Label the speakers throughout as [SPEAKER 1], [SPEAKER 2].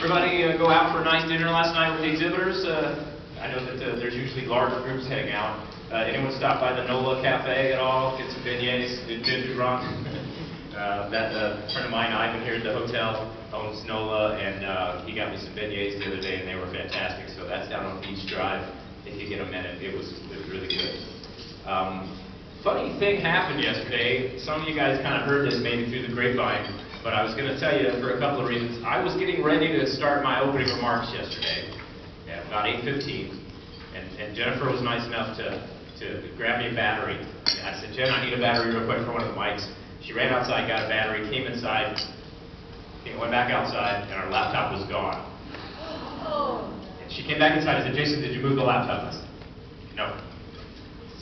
[SPEAKER 1] everybody go out for a nice dinner last night with the exhibitors? I know that there's usually large groups heading out. Anyone stop by the NOLA Cafe at all? Get some beignets? Did you, Ron? That friend of mine, Ivan, here at the hotel, owns NOLA, and he got me some beignets the other day, and they were fantastic. So that's down on Beach Drive. If you get a minute, it was really good. Funny thing happened yesterday. Some of you guys kind of heard this maybe through the grapevine, but I was going to tell you for a couple of reasons. I was getting ready to start my opening remarks yesterday at about 8:15, and Jennifer was nice enough to grab me a battery. And I said, Jen, I need a battery real quick for one of the mics. She ran outside, got a battery, came inside, went back outside, and our laptop was gone. And she came back inside and said, Jason, did you move the laptop? I said, no.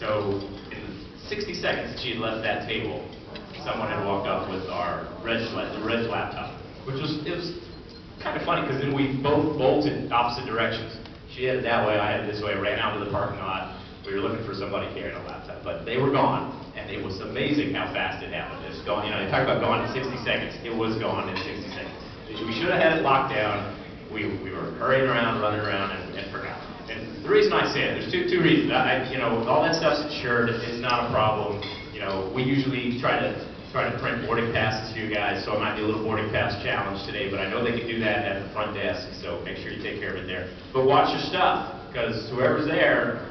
[SPEAKER 1] So in 60 seconds, she had left that table. Someone had walked up with our Reg laptop, which was kind of funny because then we both bolted opposite directions. She headed that way, I headed this way, ran out to the parking lot. We were looking for somebody carrying a laptop, but they were gone, and it was amazing how fast it happened. It's gone, you know, they talk about gone in 60 seconds. It was gone in 60 seconds. We should have had it locked down. We were hurrying around, running around, and forgot. And the reason I say it, there's two reasons. You know, all that stuff's insured. It's not a problem. You know, we usually try to print boarding passes for you guys, so it might be a little boarding pass challenge today, but I know they can do that at the front desk, so make sure you take care of it there. But watch your stuff, because whoever's there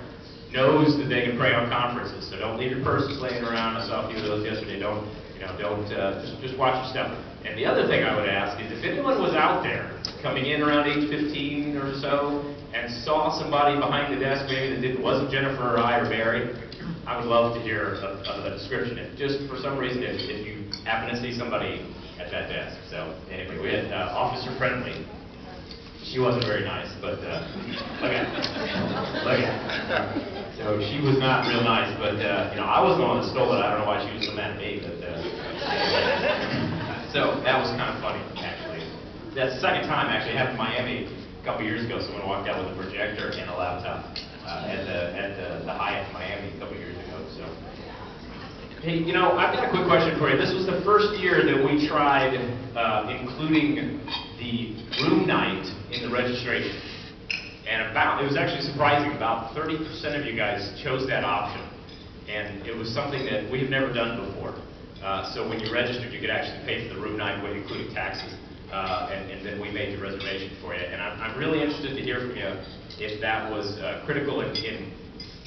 [SPEAKER 1] knows that they can prey on conferences, so don't leave your purses laying around. I saw a few of those yesterday. Just watch your stuff. And the other thing I would ask is if anyone was out there coming in around 8:15 or so and saw somebody behind the desk maybe that wasn't Jennifer or I or Barry, I would love to hear a description. Just for some reason, if you happen to see somebody at that desk. So anyway, we had Officer Friendly. She wasn't very nice, but look at her. So she was not real nice, but you know, I was the one that stole it. I don't know why she was so mad at me, but so that was kind of funny, actually. That's the second time, actually, it happened in Miami a couple years ago. Someone walked out with a projector and a laptop at the Hyatt in Miami a couple years ago. So, hey, you know, I've got a quick question for you. This was the first year that we tried including the room night in the registration. And it was actually surprising, about 30% of you guys chose that option. And it was something that we have never done before. So when you registered, you could actually pay for the room night, including taxes. And then we made the reservation for you. And I'm really interested to hear from you if that was critical in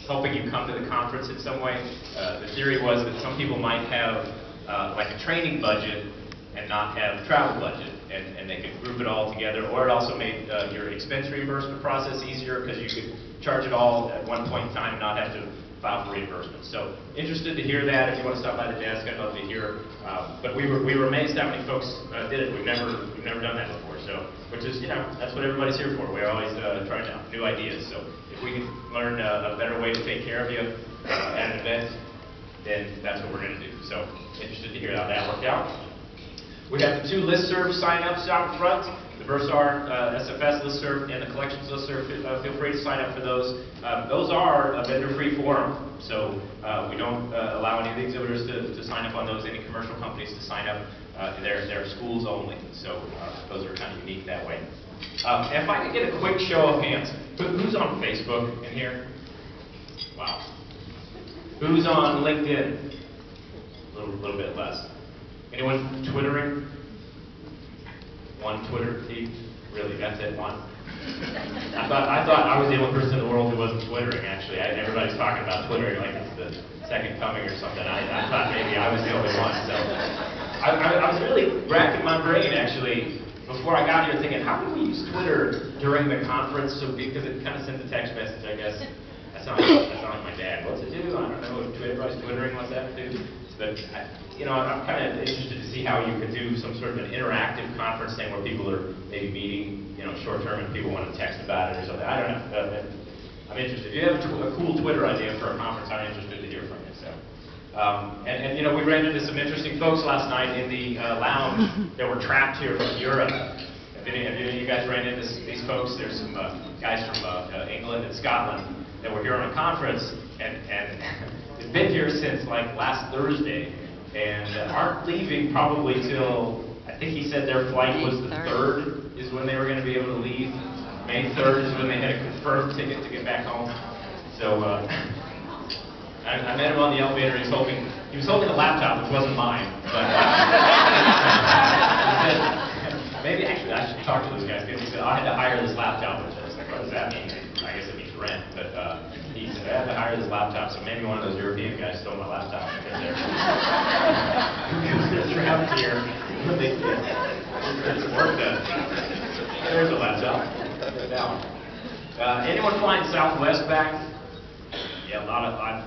[SPEAKER 1] helping you come to the conference in some way. The theory was that some people might have like a training budget and not have travel budget, and they could group it all together, or it also made your expense reimbursement process easier because you could charge it all at one point in time and not have to file for reimbursement. So interested to hear that. If you want to stop by the desk, I'd love to hear. But we were amazed how many folks did it. We've never done that before. So, which is, you know, that's what everybody's here for. We're always trying out new ideas. So if we can learn a better way to take care of you at an event, then that's what we're going to do. So interested to hear how that worked out. We have the two listserv sign-ups out front, the Versar SFS listserv and the Collections listserv. Feel free to sign up for those. Those are a vendor-free forum, so we don't allow any of the exhibitors to sign up on those, any commercial companies to sign up. They're schools only, so those are kind of unique that way. If I could get a quick show of hands, who's on Facebook in here? Wow. Who's on LinkedIn? A little bit less. Anyone Twittering? One Twitter feed? Really, that's it, one? I thought I was the only person in the world who wasn't Twittering, actually. Everybody's talking about Twittering like it's the second coming or something. I thought maybe I was the only one. So I was really racking my brain, actually, before I got here thinking, how can we use Twitter during the conference? So because it kind of sends a text message, I guess. That's not like my dad. What's it do? I don't know. Everybody's Twittering. What's that do? But you know, I'm kind of interested to see how you could do some sort of an interactive conference thing where people are maybe meeting, you know, short term, and people want to text about it or something. I don't know. I'm interested. If you have a cool Twitter idea for a conference, I'm interested to hear from you. So, and you know, we ran into some interesting folks last night in the lounge that were trapped here from Europe. If any of you guys ran into these folks, there's some guys from England and Scotland that were here on a conference, and they've been here since like last Thursday, and aren't leaving probably till, I think he said their flight was the 3rd is when they were going to be able May 3rd is when they had a confirmed ticket to get back home. So I met him on the elevator. He was holding a laptop, which wasn't mine. But he said, maybe actually I should talk to those guys. Because he said, I had to hire this laptop. Which I was like, what does that mean? I guess it means rent. But he said, I had to hire this laptop. So maybe one of those European guys stole my laptop because they're trapped here. It's work done. There's a laptop. Now, anyone flying Southwest back? Yeah,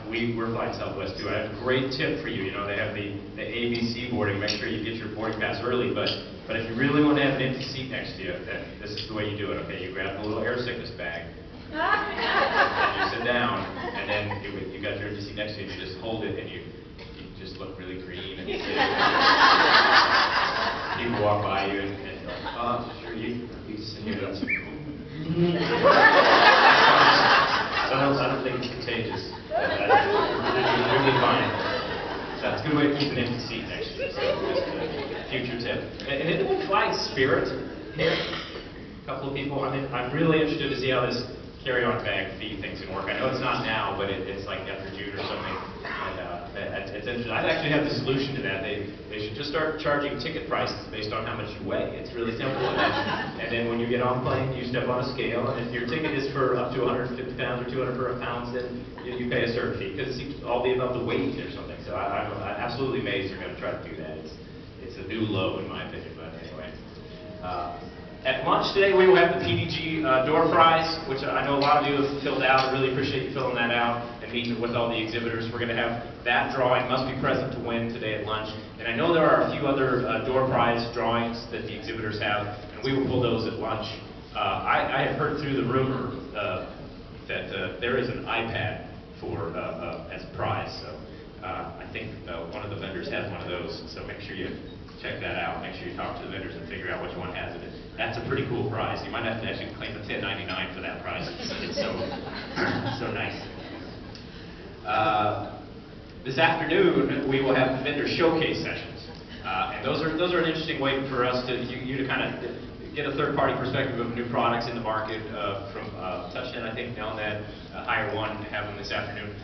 [SPEAKER 1] we're flying Southwest too. I have a great tip for you. You know, they have the ABC boarding. Make sure you get your boarding pass early. But if you really want to have an empty seat next to you, then this is the way you do it. Okay, you grab a little air sickness bag, and you sit down, and then you got your empty seat next to you. And you just hold it, and you just look really green and sick. People walk by you, and sure you sit here. That's cool. I don't think it's contagious. You'll be fine. That's a good way to keep an empty seat next to you. So just a future tip. And anyone flying Spirit here? A couple of people. I mean, I'm really interested to see how this carry-on bag fee thing's going to work. I know it's not now, but it's like after June or something. And it's interesting. I actually have the solution to that. They should just start charging ticket prices based on how much you weigh. It's really simple. And then when you get on the plane, you step on a scale, and if your ticket is for up to 150 pounds or 200 pounds, then you pay a certain fee, because it seems to all be about the weight or something. So I'm absolutely amazed they're going to try to do that. It's a new low, in my opinion, but anyway. At lunch today, we will have the PDG door prize, which I know a lot of you have filled out. I really appreciate you filling that out and meeting with all the exhibitors. We're going to have that drawing, must be present to win, today at lunch. And I know there are a few other door prize drawings that the exhibitors have, and we will pull those at lunch. I have heard through the rumor that there is an iPad for as a prize, so I think one of the vendors has one of those, so make sure you check that out. Make sure you talk to the vendors and figure out which one has it. That's a pretty cool prize. You might have to actually claim a $10.99 for that prize. It's so nice. This afternoon we will have the vendor showcase sessions, and those are an interesting way for us to you to kind of get a third-party perspective of new products in the market from Touchnet, I think, Nelnet, Hire One, have them this afternoon.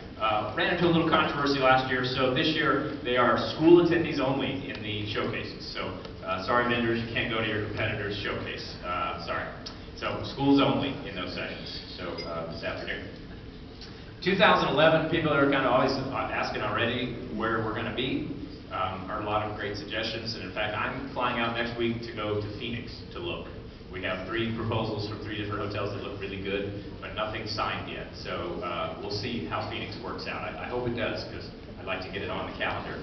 [SPEAKER 1] Ran into a little controversy last year, so this year they are school attendees only in the showcases. So sorry vendors, you can't go to your competitor's showcase. Sorry. So schools only in those sessions, so this afternoon. 2011, people are kind of always asking already where we're going to be. Are a lot of great suggestions, and in fact I'm flying out next week to go to Phoenix to look. We have 3 proposals from 3 different hotels that look really good, but nothing signed yet. So we'll see how Phoenix works out. I hope it does, because I'd like to get it on the calendar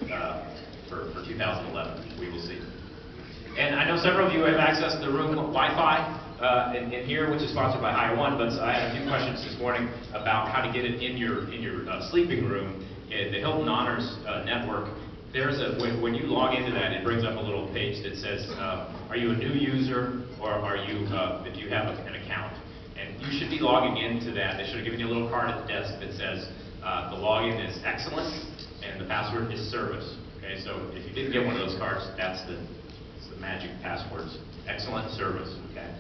[SPEAKER 1] for 2011. We will see. And I know several of you have access to the room Wi-Fi in here, which is sponsored by Hire One, but I had a few questions this morning about how to get it in your sleeping room. The Hilton Honors Network, there's when you log into that, it brings up a little page that says, are you a new user, or are you, if you have an account? And you should be logging into that. They should have given you a little card at the desk that says, the login is excellent, and the password is service. Okay, so if you didn't get one of those cards, that's the magic passwords. Excellent service, okay?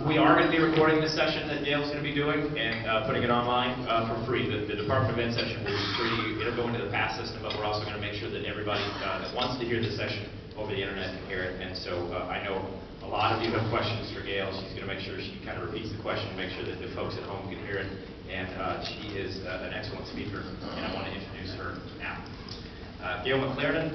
[SPEAKER 1] We are going to be recording this session that Gail's going to be doing and putting it online for free. The Department of Ed session will be free. It'll go into the pass system, but we're also going to make sure that everybody that wants to hear the session over the internet can hear it. And so I know a lot of you have questions for Gail. She's going to make sure she kind of repeats the question to make sure that the folks at home can hear it. And she is an excellent speaker, and I want to introduce her now. Gail McLaren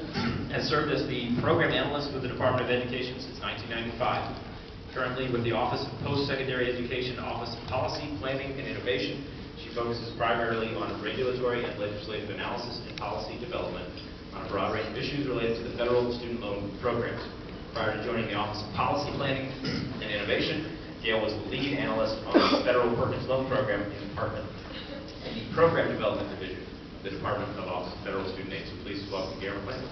[SPEAKER 1] has served as the program analyst with the Department of Education since 1995. Currently with the Office of Post-Secondary Education, Office of Policy, Planning, and Innovation. She focuses primarily on regulatory and legislative analysis and policy development on a broad range of issues related to the federal student loan programs. Prior to joining the Office of Policy, Planning, and Innovation, Gail was the lead analyst on the Federal Perkins Loan Program in the Department and the Program Development Division, the Department of Office of Federal Student Aid. So please welcome Gail McLaren.